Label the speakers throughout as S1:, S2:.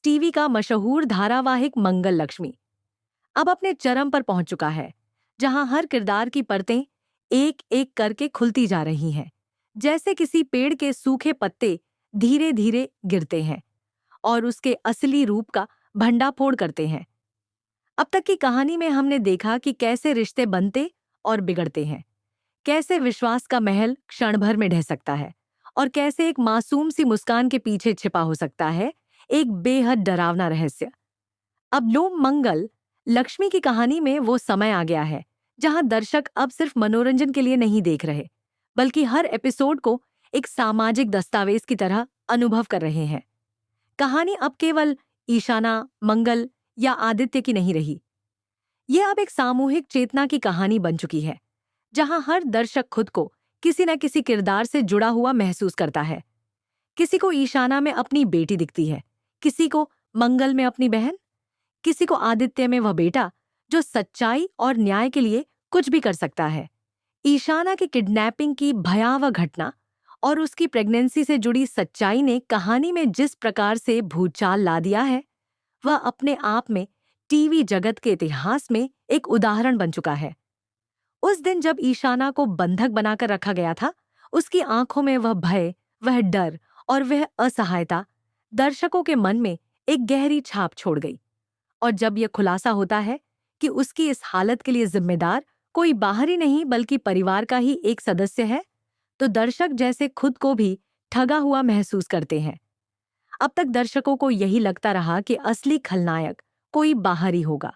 S1: TV का मशहूर धारावाहिक मंगल लक्ष्मी अब अपने चरम पर पहुंच चुका है, जहां हर किरदार की परतें एक एक करके खुलती जा रही हैं, जैसे किसी पेड़ के सूखे पत्ते धीरे धीरे गिरते हैं और उसके असली रूप का भंडाफोड़ करते हैं। अब तक की कहानी में हमने देखा कि कैसे रिश्ते बनते और बिगड़ते हैं, कैसे विश्वास का महल क्षण भर में ढह सकता है और कैसे एक मासूम सी मुस्कान के पीछे छिपा हो सकता है एक बेहद डरावना रहस्य। अब लो मंगल लक्ष्मी की कहानी में वो समय आ गया है जहां दर्शक अब सिर्फ मनोरंजन के लिए नहीं देख रहे, बल्कि हर एपिसोड को एक सामाजिक दस्तावेज की तरह अनुभव कर रहे हैं। कहानी अब केवल ईशाना, मंगल या आदित्य की नहीं रही। ये अब एक सामूहिक चेतना की कहानी बन चुकी है, जहां हर दर्शक खुद को किसी न किसी किरदार से जुड़ा हुआ महसूस करता है। किसी को ईशाना में अपनी बेटी दिखती है, किसी को मंगल में अपनी बहन, किसी को आदित्य में वह बेटा जो सच्चाई और न्याय के लिए कुछ भी कर सकता है। ईशाना की किडनैपिंग की भयावह घटना और उसकी प्रेगनेंसी से जुड़ी सच्चाई ने कहानी में जिस प्रकार से भूचाल ला दिया है, वह अपने आप में टीवी जगत के इतिहास में एक उदाहरण बन चुका है। उस दिन जब ईशाना को बंधक बनाकर रखा गया था, उसकी आंखों में वह भय, वह डर और वह असहायता दर्शकों के मन में एक गहरी छाप छोड़ गई। और जब यह खुलासा होता है कि उसकी इस हालत के लिए जिम्मेदार कोई बाहरी नहीं बल्कि परिवार का ही एक सदस्य है, तो दर्शक जैसे खुद को भी ठगा हुआ महसूस करते हैं। अब तक दर्शकों को यही लगता रहा कि असली खलनायक कोई बाहरी होगा,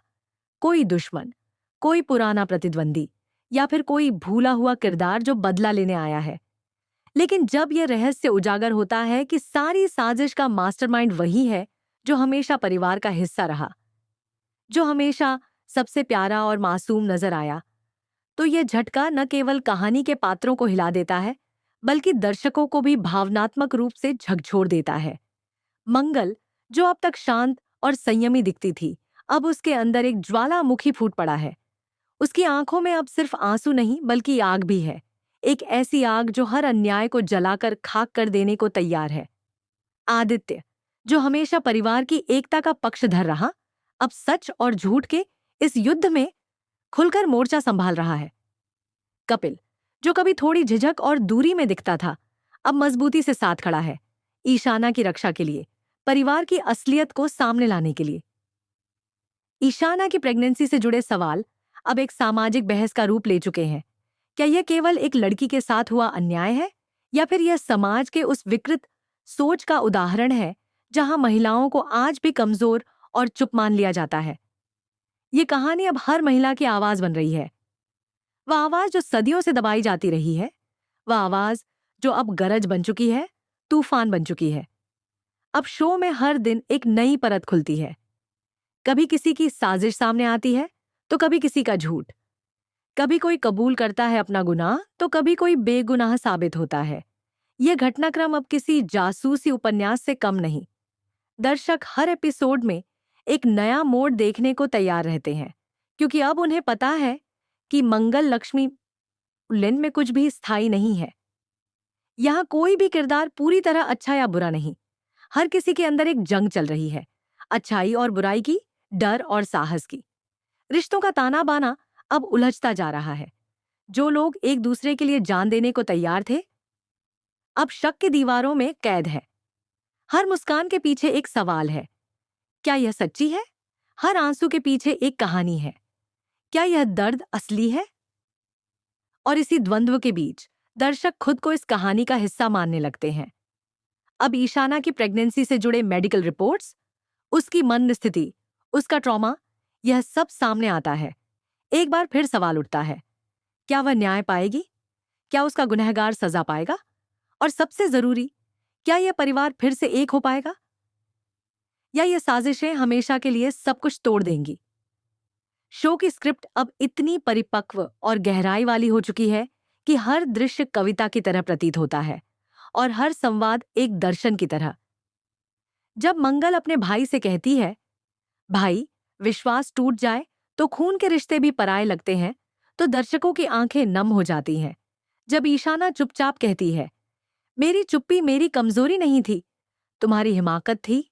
S1: कोई दुश्मन, कोई पुराना प्रतिद्वंदी या फिर कोई भूला हुआ किरदार जो बदला लेने आया है। लेकिन जब यह रहस्य उजागर होता है कि सारी साजिश का मास्टरमाइंड वही है जो हमेशा परिवार का हिस्सा रहा, जो हमेशा सबसे प्यारा और मासूम नजर आया, तो यह झटका न केवल कहानी के पात्रों को हिला देता है, बल्कि दर्शकों को भी भावनात्मक रूप से झकझोर देता है। मंगल, जो अब तक शांत और संयमी दिखती थी, अब उसके अंदर एक ज्वालामुखी फूट पड़ा है। उसकी आंखों में अब सिर्फ आंसू नहीं बल्कि आग भी है, एक ऐसी आग जो हर अन्याय को जलाकर खाक कर देने को तैयार है। आदित्य, जो हमेशा परिवार की एकता का पक्षधर रहा, अब सच और झूठ के इस युद्ध में खुलकर मोर्चा संभाल रहा है। कपिल, जो कभी थोड़ी झिझक और दूरी में दिखता था, अब मजबूती से साथ खड़ा है, ईशाना की रक्षा के लिए, परिवार की असलियत को सामने लाने के लिए। ईशाना की प्रेगनेंसी से जुड़े सवाल अब एक सामाजिक बहस का रूप ले चुके हैं। क्या यह केवल एक लड़की के साथ हुआ अन्याय है, या फिर यह समाज के उस विकृत सोच का उदाहरण है जहां महिलाओं को आज भी कमजोर और चुप मान लिया जाता है? ये कहानी अब हर महिला की आवाज बन रही है। वह आवाज जो सदियों से दबाई जाती रही है, वह आवाज जो अब गरज बन चुकी है, तूफान बन चुकी है। अब शो में हर दिन एक नई परत खुलती है। कभी किसी की साजिश सामने आती है, तो कभी किसी का झूठ। कभी कोई कबूल करता है अपना गुनाह, तो कभी कोई बेगुनाह साबित होता है। यह घटनाक्रम अब किसी जासूसी उपन्यास से कम नहीं। दर्शक हर एपिसोड में एक नया मोड़ देखने को तैयार रहते हैं, क्योंकि अब उन्हें पता है कि मंगल लक्ष्मी लिन में कुछ भी स्थायी नहीं है। यहाँ कोई भी किरदार पूरी तरह अच्छा या बुरा नहीं। हर किसी के अंदर एक जंग चल रही है, अच्छाई और बुराई की, डर और साहस की। रिश्तों का ताना बाना अब उलझता जा रहा है। जो लोग एक दूसरे के लिए जान देने को तैयार थे, अब शक की दीवारों में कैद है। हर मुस्कान के पीछे एक सवाल है, क्या यह सच्ची है? हर आंसू के पीछे एक कहानी है, क्या यह दर्द असली है? और इसी द्वंद्व के बीच दर्शक खुद को इस कहानी का हिस्सा मानने लगते हैं। अब ईशाना की प्रेगनेंसी से जुड़े मेडिकल रिपोर्ट्स, उसकी मन स्थिति, उसका ट्रॉमा, यह सब सामने आता है। एक बार फिर सवाल उठता है, क्या वह न्याय पाएगी? क्या उसका गुनहगार सजा पाएगा? और सबसे जरूरी, क्या यह परिवार फिर से एक हो पाएगा, या ये साजिशें हमेशा के लिए सब कुछ तोड़ देंगी? शो की स्क्रिप्ट अब इतनी परिपक्व और गहराई वाली हो चुकी है कि हर दृश्य कविता की तरह प्रतीत होता है और हर संवाद एक दर्शन की तरह। जब मंगल अपने भाई से कहती है, भाई, विश्वास टूट जाए तो खून के रिश्ते भी पराये लगते हैं, तो दर्शकों की आंखें नम हो जाती हैं। जब ईशाना चुपचाप कहती है, मेरी चुप्पी मेरी कमजोरी नहीं थी, तुम्हारी हिमाकत थी,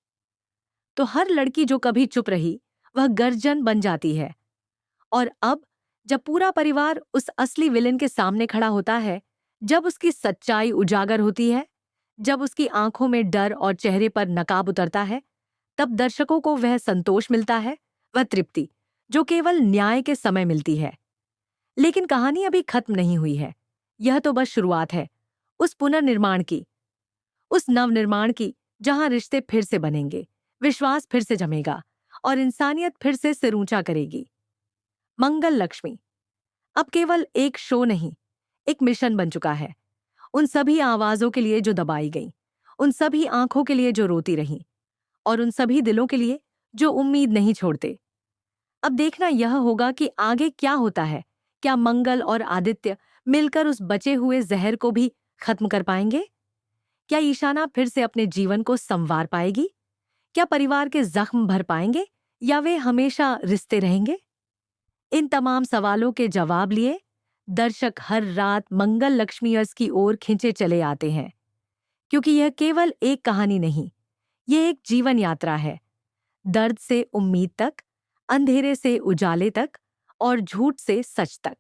S1: तो हर लड़की जो कभी चुप रही वह गर्जन बन जाती है। और अब जब पूरा परिवार उस असली विलेन के सामने खड़ा होता है, जब उसकी सच्चाई उजागर होती है, जब उसकी आंखों में डर और चेहरे पर नकाब उतरता है, तब दर्शकों को वह संतोष मिलता है, वह तृप्ति जो केवल न्याय के समय मिलती है। लेकिन कहानी अभी खत्म नहीं हुई है। यह तो बस शुरुआत है उस पुनर्निर्माण की, उस नवनिर्माण की, जहां रिश्ते फिर से बनेंगे, विश्वास फिर से जमेगा और इंसानियत फिर से सिर ऊंचा करेगी। मंगल लक्ष्मी अब केवल एक शो नहीं, एक मिशन बन चुका है। उन सभी आवाजों के लिए जो दबाई गईं, उन सभी आंखों के लिए जो रोती रहीं और उन सभी दिलों के लिए जो उम्मीद नहीं छोड़ते। अब देखना यह होगा कि आगे क्या होता है। क्या मंगल और आदित्य मिलकर उस बचे हुए जहर को भी खत्म कर पाएंगे? क्या ईशाना फिर से अपने जीवन को संवार पाएगी? क्या परिवार के जख्म भर पाएंगे या वे हमेशा रिश्ते रहेंगे? इन तमाम सवालों के जवाब लिए दर्शक हर रात मंगल लक्ष्मीर्स की ओर खिंचे चले आते हैं, क्योंकि यह केवल एक कहानी नहीं, ये एक जीवन यात्रा है। दर्द से उम्मीद तक, अंधेरे से उजाले तक और झूठ से सच तक।